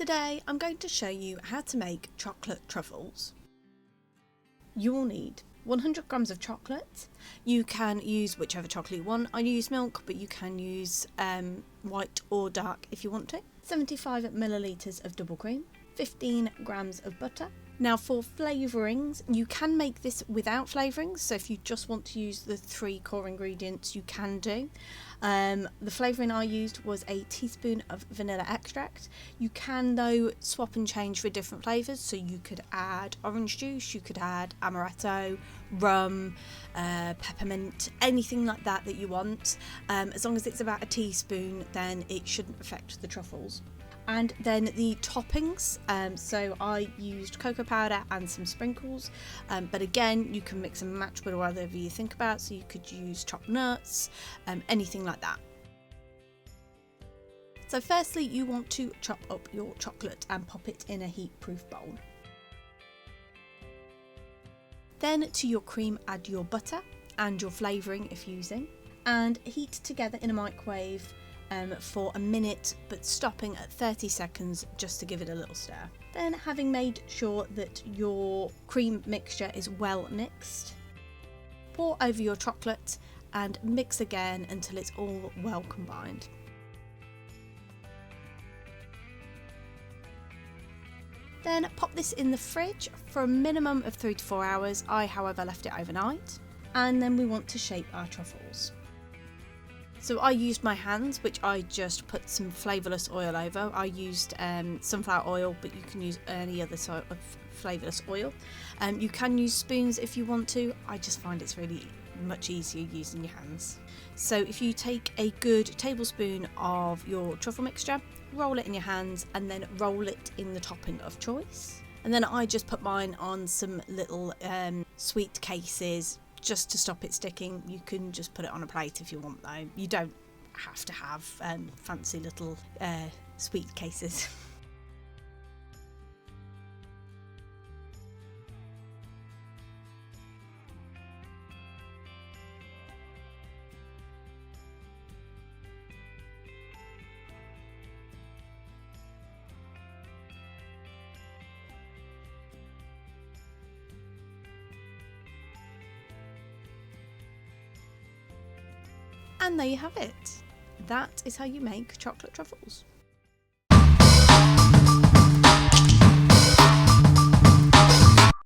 Today I'm going to show you how to make chocolate truffles. You will need 100 grams of chocolate. You can use whichever chocolate you want. I use milk, but you can use white or dark if you want to. 75 millilitres of double cream, 15 grams of butter. Now for flavourings, you can make this without flavourings, so if you just want to use the 3 core ingredients you can do. The flavouring I used was a teaspoon of vanilla extract. You can though swap and change for different flavours, so you could add orange juice, you could add amaretto, rum, peppermint, anything like that you want. As long as it's about a teaspoon, then it shouldn't affect the truffles. And then the toppings, so I used cocoa powder and some sprinkles, but again you can mix and match with whatever you think about, so you could use chopped nuts, anything like that. So firstly you want to chop up your chocolate and pop it in a heat-proof bowl. Then to your cream add your butter and your flavouring if using, and heat together in a microwave for a minute, but stopping at 30 seconds just to give it a little stir. Then, having made sure that your cream mixture is well mixed, pour over your chocolate and mix again until it's all well combined. Then pop this in the fridge for a minimum of 3 to 4 hours. I, however, left it overnight. And then we want to shape our truffles. So I used my hands, which I just put some flavourless oil over. I used sunflower oil, but you can use any other sort of flavourless oil. You can use spoons if you want to. I just find it's really much easier using your hands. So if you take a good tablespoon of your truffle mixture, roll it in your hands and then roll it in the topping of choice. And then I just put mine on some little sweet cases, just to stop it sticking. You can just put it on a plate if you want though. You don't have to have fancy little sweet cases. And there you have it. That is how you make chocolate truffles.